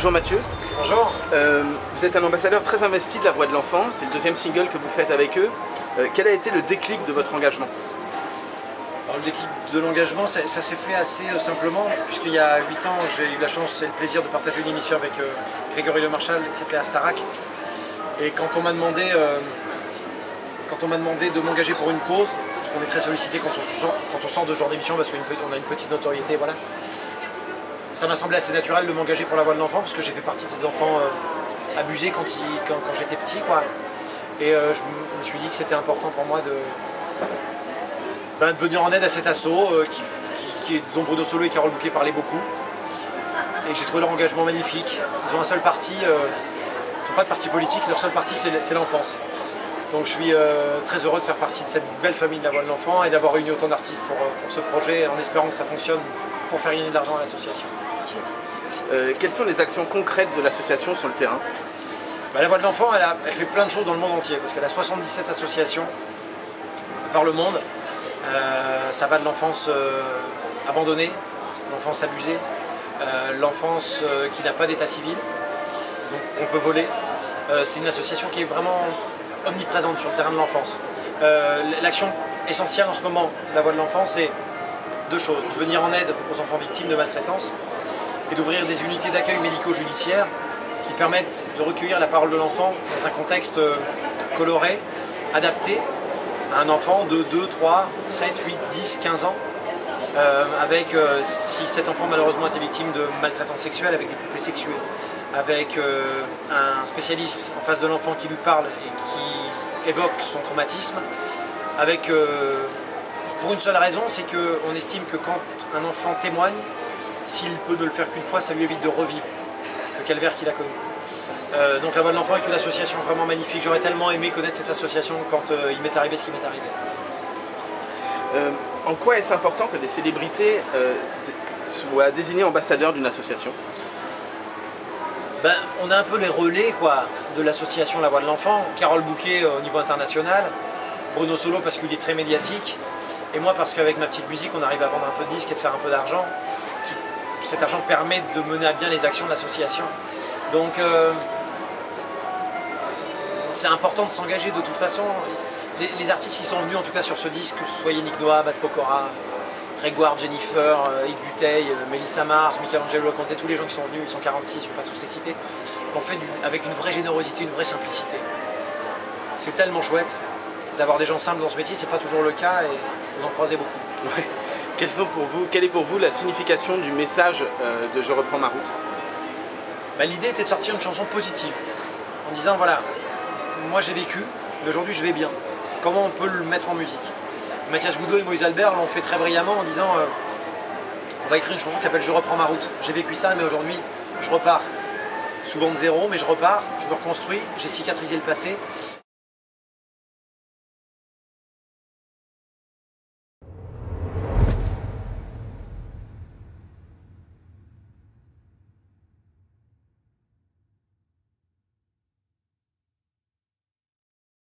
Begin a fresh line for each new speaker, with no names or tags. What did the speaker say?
Bonjour Mathieu.
Bonjour.
Vous êtes un ambassadeur très investi de la voix de l'enfant, c'est le deuxième single que vous faites avec eux. Quel a été le déclic de votre engagement?
Alors, le déclic de l'engagement, ça s'est fait assez simplement, puisqu'il y a 8 ans, j'ai eu la chance et le plaisir de partager une émission avec Grégory Lemarchal qui s'appelait Astarac. Et quand on m'a demandé de m'engager pour une cause, parce qu'on est très sollicité quand on sort de ce genre d'émission parce qu'on a une petite notoriété, voilà. Ça m'a semblé assez naturel de m'engager pour la voix de l'enfant parce que j'ai fait partie de ces enfants abusés quand j'étais petit, quoi. Et je me suis dit que c'était important pour moi de venir en aide à cet assaut dont Bruno Solo et Carole Bouquet parlaient beaucoup. Et j'ai trouvé leur engagement magnifique. Ils ont un seul parti, ils n'ont pas de parti politique, leur seul parti c'est l'enfance. Donc je suis très heureux de faire partie de cette belle famille de la voix de l'enfant et d'avoir réuni autant d'artistes pour ce projet en espérant que ça fonctionne pour faire gagner de l'argent à l'association.
Quelles sont les actions concrètes de l'association sur le terrain?
La voix de l'enfant, elle fait plein de choses dans le monde entier, parce qu'elle a 77 associations par le monde. Ça va de l'enfance abandonnée, l'enfance abusée, l'enfance qui n'a pas d'état civil, donc qu'on peut voler. C'est une association qui est vraiment omniprésente sur le terrain de l'enfance. L'action essentielle en ce moment de la voix de l'enfant, c'est deux choses: de venir en aide aux enfants victimes de maltraitance et d'ouvrir des unités d'accueil médico-judiciaire qui permettent de recueillir la parole de l'enfant dans un contexte coloré, adapté à un enfant de 2, 3, 7, 8, 10, 15 ans, avec, si cet enfant malheureusement était victime de maltraitance sexuelle, avec des poupées sexuées, avec un spécialiste en face de l'enfant qui lui parle et qui évoque son traumatisme, avec, pour une seule raison, c'est qu'on estime que quand un enfant témoigne, s'il peut ne le faire qu'une fois, ça lui évite de revivre le calvaire qu'il a connu. Donc la voix de l'enfant est une association vraiment magnifique. J'aurais tellement aimé connaître cette association quand il m'est arrivé ce qui m'est arrivé.
En quoi est-ce important que des célébrités soient désignées ambassadeurs d'une association?
On a un peu les relais, quoi, de l'association La Voix de l'Enfant. Carole Bouquet au niveau international, Bruno Solo parce qu'il est très médiatique, et moi parce qu'avec ma petite musique on arrive à vendre un peu de disques et de faire un peu d'argent. Cet argent permet de mener à bien les actions de l'association. Donc c'est important de s'engager de toute façon. Les artistes qui sont venus en tout cas sur ce disque, que ce soit Yannick Noah, Matt Pokora, Grégoire, Jennifer, Yves Duteil, Mélissa Mars, Michelangelo Conte, tous les gens qui sont venus, ils sont 46, je ne vais pas tous les citer, l'ont fait avec une vraie générosité, une vraie simplicité. C'est tellement chouette d'avoir des gens simples dans ce métier, c'est pas toujours le cas et vous en croisez beaucoup.
Ouais. Quelle est pour vous la signification du message de Je reprends ma route?
L'idée était de sortir une chanson positive, en disant voilà, moi j'ai vécu, mais aujourd'hui je vais bien. Comment on peut le mettre en musique? Mathias Goudot et Moïse Albert l'ont fait très brillamment en disant on va écrire une chanson qui s'appelle Je reprends ma route. J'ai vécu ça, mais aujourd'hui je repars. Souvent de zéro, mais je repars, je me reconstruis, j'ai cicatrisé le passé